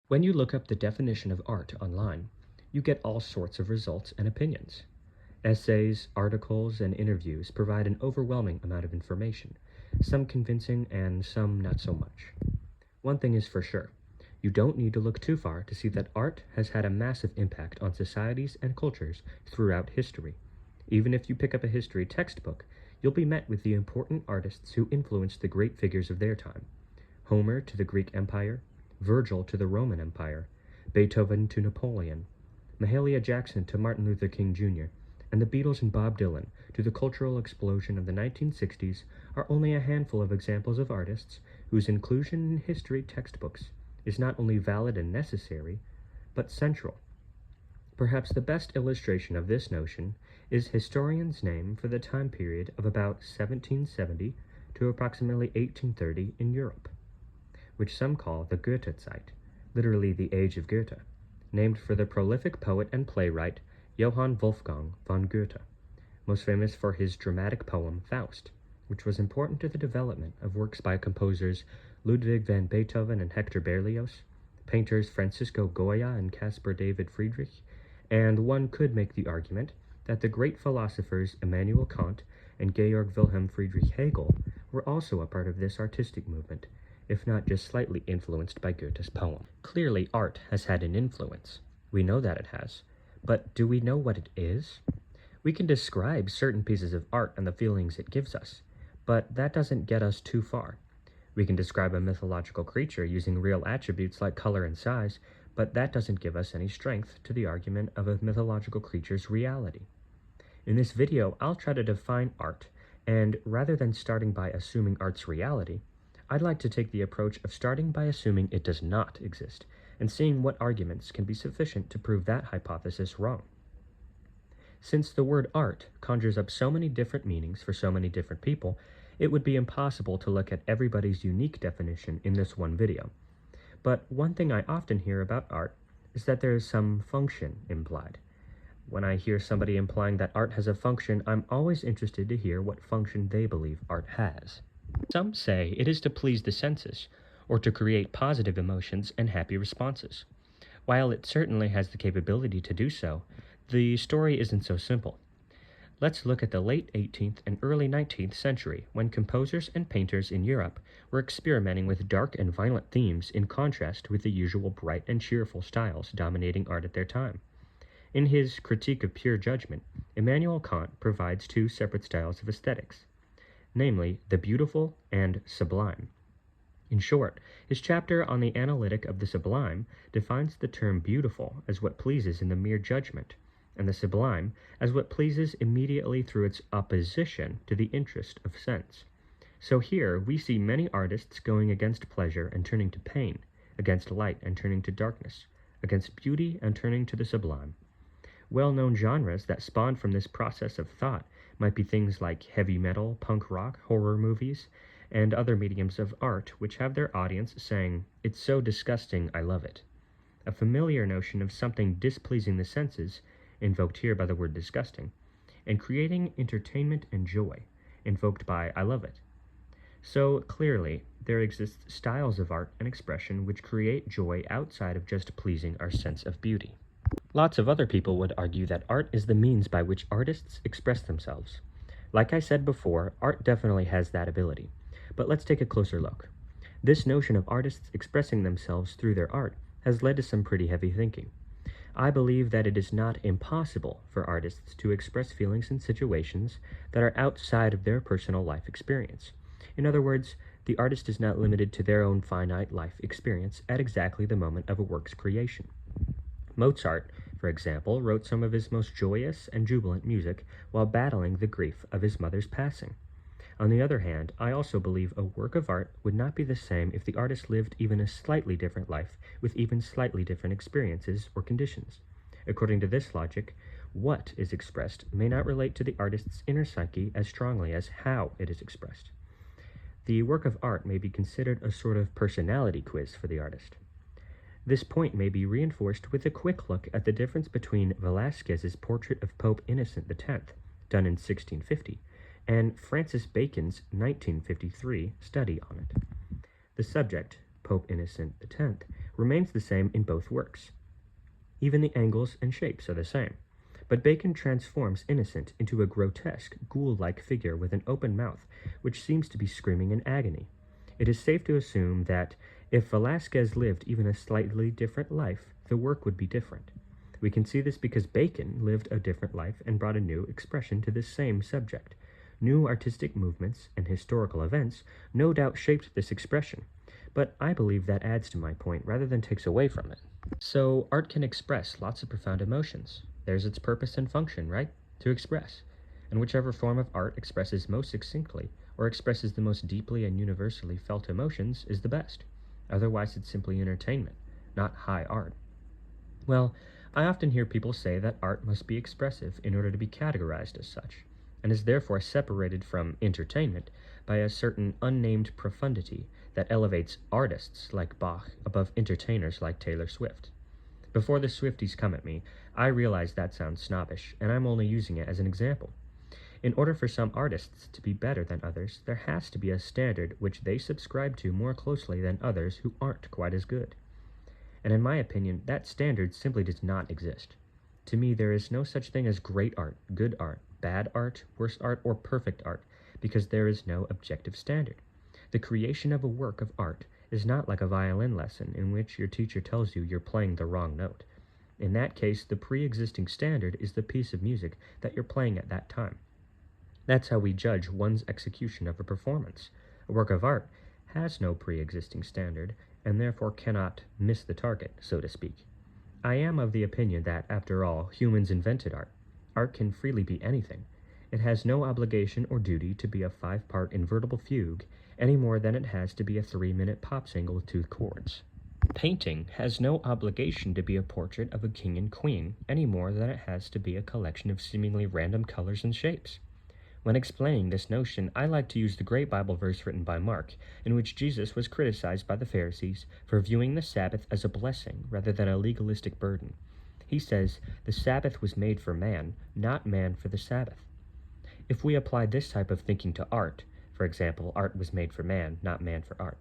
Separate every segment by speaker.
Speaker 1: When you look up the definition of art online, you get all sorts of results and opinions. Essays, articles, and interviews provide an overwhelming amount of information, some convincing and some not so much. One thing is for sure, you don't need to look too far to see that art has had a massive impact on societies and cultures throughout history. Even if you pick up a history textbook, you'll be met with the important artists who influenced the great figures of their time. Homer to the Greek Empire, Virgil to the Roman Empire, Beethoven to Napoleon, Mahalia Jackson to Martin Luther King Jr., and the Beatles and Bob Dylan to the cultural explosion of the 1960s are only a handful of examples of artists whose inclusion in history textbooks is not only valid and necessary, but central. Perhaps the best illustration of this notion is historians' name for the time period of about 1770 to approximately 1830 in Europe, which some call the Goethezeit, literally the Age of Goethe, named for the prolific poet and playwright Johann Wolfgang von Goethe, most famous for his dramatic poem Faust, which was important to the development of works by composers Ludwig van Beethoven and Hector Berlioz, painters Francisco Goya and Caspar David Friedrich, and one could make the argument that the great philosophers Immanuel Kant and Georg Wilhelm Friedrich Hegel were also a part of this artistic movement, if not just slightly influenced by Goethe's poem. Clearly, art has had an influence. We know that it has. But do we know what it is? We can describe certain pieces of art and the feelings it gives us, but that doesn't get us too far. We can describe a mythological creature using real attributes like color and size, but that doesn't give us any strength to the argument of a mythological creature's reality. In this video, I'll try to define art, and rather than starting by assuming art's reality, I'd like to take the approach of starting by assuming it does not exist, and seeing what arguments can be sufficient to prove that hypothesis wrong. Since the word art conjures up so many different meanings for so many different people, it would be impossible to look at everybody's unique definition in this one video. But one thing I often hear about art is that there is some function implied. When I hear somebody implying that art has a function, I'm always interested to hear what function they believe art has. Some say it is to please the senses, or to create positive emotions and happy responses. While it certainly has the capability to do so, the story isn't so simple. Let's look at the late 18th and early 19th century, when composers and painters in Europe were experimenting with dark and violent themes in contrast with the usual bright and cheerful styles dominating art at their time. In his Critique of Pure Judgment, Immanuel Kant provides two separate styles of aesthetics, namely the beautiful and sublime. In short, his chapter on the analytic of the sublime defines the term beautiful as what pleases in the mere judgment, and the sublime as what pleases immediately through its opposition to the interest of sense. So here we see many artists going against pleasure and turning to pain, against light and turning to darkness, against beauty and turning to the sublime. Well-known genres that spawned from this process of thought might be things like heavy metal, punk rock, horror movies, and other mediums of art which have their audience saying, "It's so disgusting, I love it." A familiar notion of something displeasing the senses, invoked here by the word disgusting, and creating entertainment and joy, invoked by "I love it." So clearly, there exist styles of art and expression which create joy outside of just pleasing our sense of beauty. Lots of other people would argue that art is the means by which artists express themselves. Like I said before, art definitely has that ability. But let's take a closer look. This notion of artists expressing themselves through their art has led to some pretty heavy thinking. I believe that it is not impossible for artists to express feelings in situations that are outside of their personal life experience. In other words, the artist is not limited to their own finite life experience at exactly the moment of a work's creation. Mozart, for example, wrote some of his most joyous and jubilant music while battling the grief of his mother's passing. On the other hand, I also believe a work of art would not be the same if the artist lived even a slightly different life with even slightly different experiences or conditions. According to this logic, what is expressed may not relate to the artist's inner psyche as strongly as how it is expressed. The work of art may be considered a sort of personality quiz for the artist. This point may be reinforced with a quick look at the difference between Velázquez's portrait of Pope Innocent X, done in 1650, and Francis Bacon's 1953 study on it. The subject, Pope Innocent X, remains the same in both works. Even the angles and shapes are the same. But Bacon transforms Innocent into a grotesque, ghoul-like figure with an open mouth, which seems to be screaming in agony. It is safe to assume that if Velasquez lived even a slightly different life, the work would be different. We can see this because Bacon lived a different life and brought a new expression to this same subject. New artistic movements and historical events no doubt shaped this expression, but I believe that adds to my point rather than takes away from it. So art can express lots of profound emotions. There's its purpose and function, right? To express. And whichever form of art expresses most succinctly, or expresses the most deeply and universally felt emotions, is the best. Otherwise, it's simply entertainment, not high art. Well, I often hear people say that art must be expressive in order to be categorized as such, and is therefore separated from entertainment by a certain unnamed profundity that elevates artists like Bach above entertainers like Taylor Swift. Before the Swifties come at me, I realize that sounds snobbish, and I'm only using it as an example. In order for some artists to be better than others, there has to be a standard which they subscribe to more closely than others who aren't quite as good. And in my opinion, that standard simply does not exist. To me, there is no such thing as great art, good art, bad art, worse art, or perfect art, because there is no objective standard. The creation of a work of art is not like a violin lesson in which your teacher tells you you're playing the wrong note. In that case, the pre-existing standard is the piece of music that you're playing at that time. That's how we judge one's execution of a performance. A work of art has no pre-existing standard, and therefore cannot miss the target, so to speak. I am of the opinion that, after all, humans invented art. Art can freely be anything. It has no obligation or duty to be a 5-part invertible fugue any more than it has to be a 3-minute pop single with 2 chords. Painting has no obligation to be a portrait of a king and queen any more than it has to be a collection of seemingly random colors and shapes. When explaining this notion, I like to use the great Bible verse written by Mark, in which Jesus was criticized by the Pharisees for viewing the Sabbath as a blessing rather than a legalistic burden. He says, "The Sabbath was made for man, not man for the Sabbath." If we apply this type of thinking to art, for example, art was made for man, not man for art,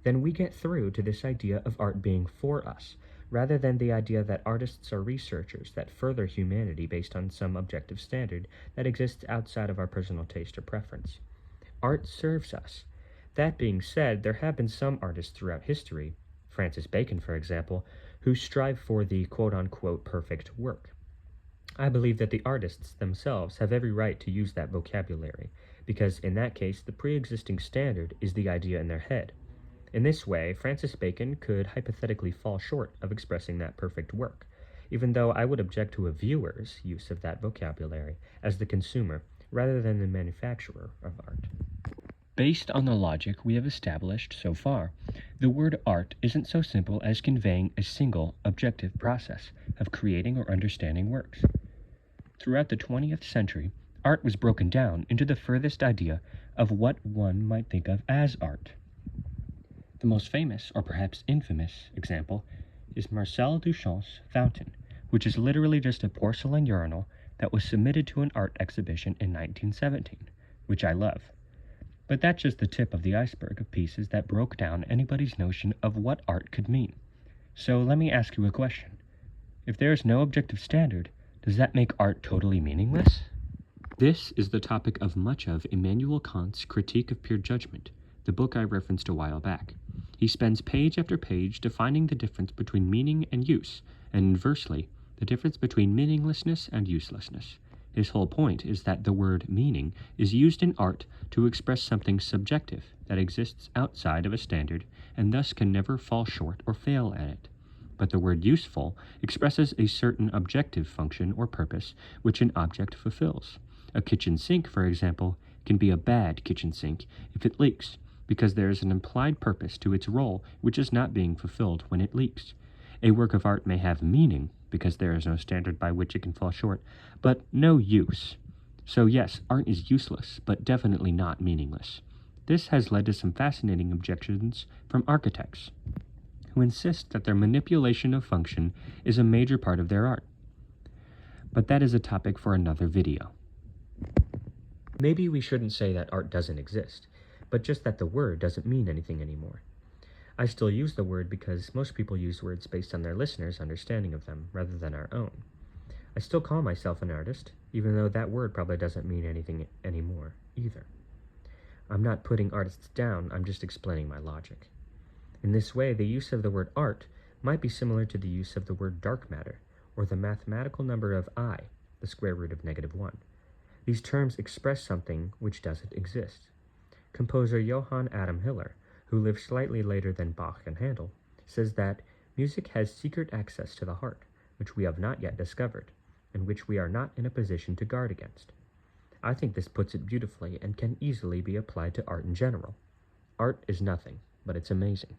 Speaker 1: then we get through to this idea of art being for us, rather than the idea that artists are researchers that further humanity based on some objective standard that exists outside of our personal taste or preference. Art serves us. That being said, there have been some artists throughout history, Francis Bacon for example, who strive for the quote-unquote perfect work. I believe that the artists themselves have every right to use that vocabulary, because in that case the pre-existing standard is the idea in their head. In this way, Francis Bacon could hypothetically fall short of expressing that perfect work, even though I would object to a viewer's use of that vocabulary as the consumer rather than the manufacturer of art. Based on the logic we have established so far, the word art isn't so simple as conveying a single, objective process of creating or understanding works. Throughout the 20th century, art was broken down into the furthest idea of what one might think of as art. The most famous, or perhaps infamous, example is Marcel Duchamp's Fountain, which is literally just a porcelain urinal that was submitted to an art exhibition in 1917, which I love. But that's just the tip of the iceberg of pieces that broke down anybody's notion of what art could mean. So let me ask you a question. If there is no objective standard, does that make art totally meaningless? This is the topic of much of Immanuel Kant's Critique of Pure Judgment, the book I referenced a while back. He spends page after page defining the difference between meaning and use, and inversely, the difference between meaninglessness and uselessness. His whole point is that the word meaning is used in art to express something subjective that exists outside of a standard and thus can never fall short or fail at it. But the word useful expresses a certain objective function or purpose which an object fulfills. A kitchen sink, for example, can be a bad kitchen sink if it leaks, because there is an implied purpose to its role which is not being fulfilled when it leaks. A work of art may have meaning, because there is no standard by which it can fall short, but no use. So yes, art is useless, but definitely not meaningless. This has led to some fascinating objections from architects, who insist that their manipulation of function is a major part of their art. But that is a topic for another video. Maybe we shouldn't say that art doesn't exist, but just that the word doesn't mean anything anymore. I still use the word because most people use words based on their listeners' understanding of them rather than our own. I still call myself an artist, even though that word probably doesn't mean anything anymore either. I'm not putting artists down, I'm just explaining my logic. In this way, the use of the word art might be similar to the use of the word dark matter, or the mathematical number of I, the square root of -1. These terms express something which doesn't exist. Composer Johann Adam Hiller, who lived slightly later than Bach and Handel, says that music has secret access to the heart, which we have not yet discovered, and which we are not in a position to guard against. I think this puts it beautifully and can easily be applied to art in general. Art is nothing, but it's amazing.